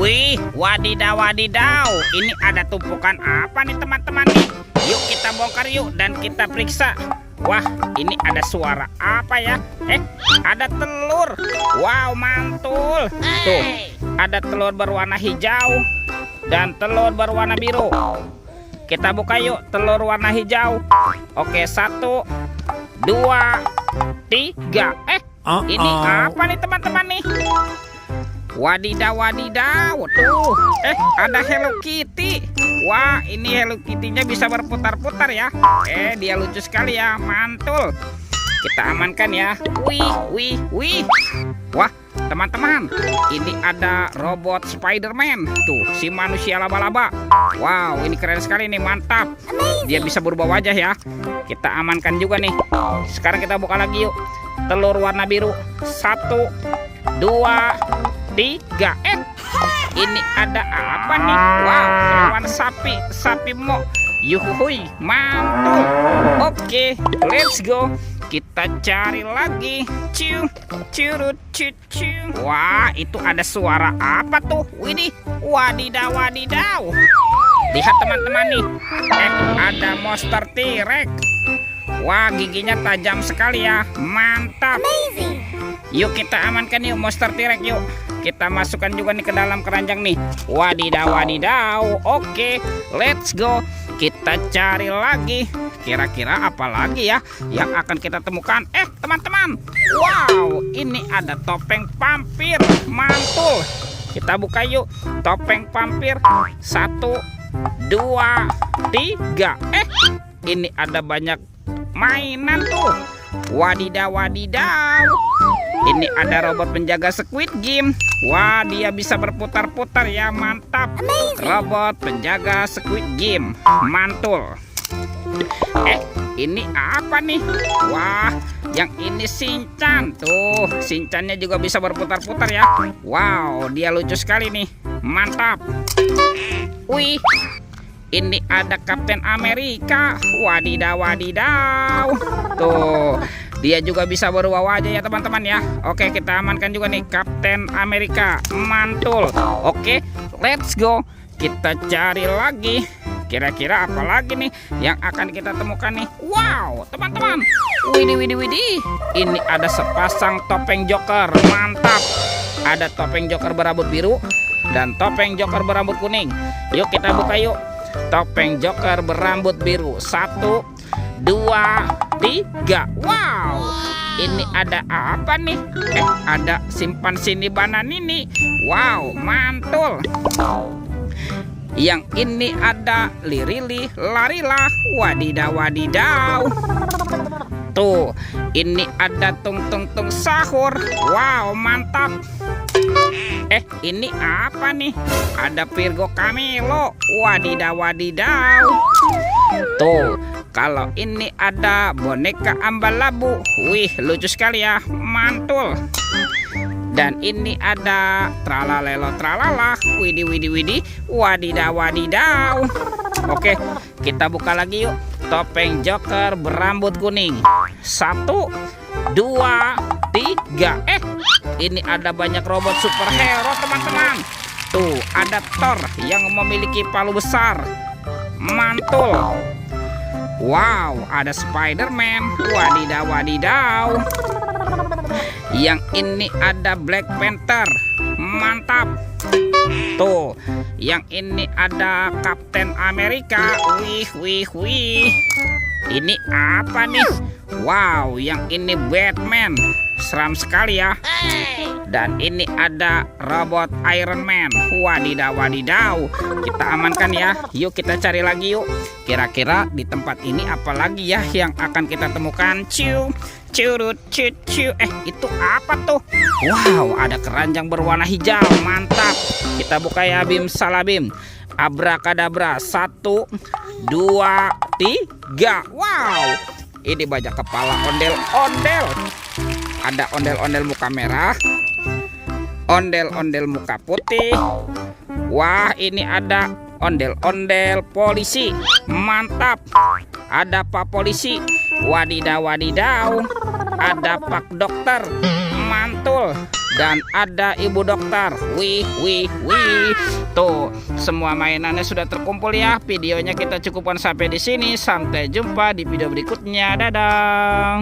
Wih, wadidaw wadidaw. Ini ada tumpukan apa nih teman-teman nih? Yuk kita bongkar yuk dan kita periksa. Wah, ini ada suara apa ya? Ada telur. Wow, mantul. Tuh, ada telur berwarna hijau dan telur berwarna biru. Kita buka yuk telur warna hijau. Oke, 1, 2, 3. Ini apa nih teman-teman nih? Wadidaw wadidaw. Tuh, ada Hello Kitty. Wah, ini Hello Kitty-nya bisa berputar-putar ya. Dia lucu sekali ya, mantul. Kita amankan ya. Wih. Wah, teman-teman, ini ada robot Spider-Man. Tuh, si manusia laba-laba. Wow, ini keren sekali nih, mantap. Dia bisa berubah wajah ya. Kita amankan juga nih. Sekarang kita buka lagi yuk. Telur warna biru. 1, 2, 3. Ini ada apa nih? Wow, hewan sapi mo. Yuhui, mantul. Oke, let's go. Kita cari lagi. Curut. Wah, itu ada suara apa tuh? Widih, wadidaw wadidaw. Lihat teman-teman nih. Ada monster T-Rex. Wah, giginya tajam sekali ya. Mantap. Yuk kita amankan yuk monster T-Rex yuk. Kita masukkan juga nih ke dalam keranjang nih. Wadidaw wadidaw. Oke, let's go. Kita cari lagi. Kira-kira apa lagi ya yang akan kita temukan? Teman-teman. Wow, ini ada topeng vampir. Mantul. Kita buka yuk. Topeng vampir. 1, 2, 3. Ini ada banyak mainan tuh. Wadidaw wadidaw. Ini ada robot penjaga Squid Game. Wah, dia bisa berputar-putar ya, mantap. Robot penjaga Squid Game, mantul. Ini apa nih? Wah, yang ini Shinchan. Tuh, Shinchannya juga bisa berputar-putar ya. Wow, dia lucu sekali nih, mantap. Wih, ini ada Kapten Amerika. Wadidaw wadidaw. Tuh, dia juga bisa berubah wajah ya teman-teman ya. Oke, kita amankan juga nih Kapten Amerika. Mantul. Oke, let's go. Kita cari lagi. Kira-kira apa lagi nih yang akan kita temukan nih? Wow, teman-teman. Widih. Ini ada sepasang topeng Joker. Mantap. Ada topeng Joker berambut biru dan topeng Joker berambut kuning. Yuk kita buka yuk. Topeng Joker berambut biru. 1, 2, 3. Wow, ini ada apa nih? Ada simpan sini Bananini. Wow, mantul. Yang ini ada Lirili Larila. Wadidaw wadidaw. Tuh, ini ada Tung Sahur. Wow, mantap. Ini apa nih? Ada Virgo Camilo. Wadidaw wadidaw. Tuh, kalau ini ada boneka Ambalabu. Wih, lucu sekali ya, mantul. Dan ini ada Tralalelo Tralala. Widih. Wadidaw wadidaw. Oke, kita buka lagi yuk. Topeng Joker berambut kuning. 1, 2, 3. Ini ada banyak robot superhero teman-teman. Tuh, ada Thor yang memiliki palu besar. Mantul. Wow, ada Spider-Man. Wadidaw wadidaw. Yang ini ada Black Panther. Mantap. Tuh, yang ini ada Kapten Amerika. Wih. Ini apa nih? Wow, yang ini Batman. Seram sekali ya. Dan ini ada robot Iron Man. Wadidaw wadidaw. Kita amankan ya. Yuk kita cari lagi yuk. Kira-kira di tempat ini apa lagi ya yang akan kita temukan? Curut. Itu apa tuh? Wow, ada keranjang berwarna hijau. Mantap. Kita buka ya, Bim Salabim. Abrakadabra. 1, 2, 3. Wow, ini banyak kepala ondel-ondel. Ada ondel-ondel muka merah, ondel-ondel muka putih. Wah, ini ada ondel-ondel polisi. Mantap. Ada Pak Polisi. Wadidaw wadidaw. Ada Pak Dokter. Mantul. dan ada ibu dokter. Wih, wih, wih. Tuh, semua mainannya sudah terkumpul ya. Videonya kita cukupkan sampai di sini. Sampai jumpa di video berikutnya. Dadah.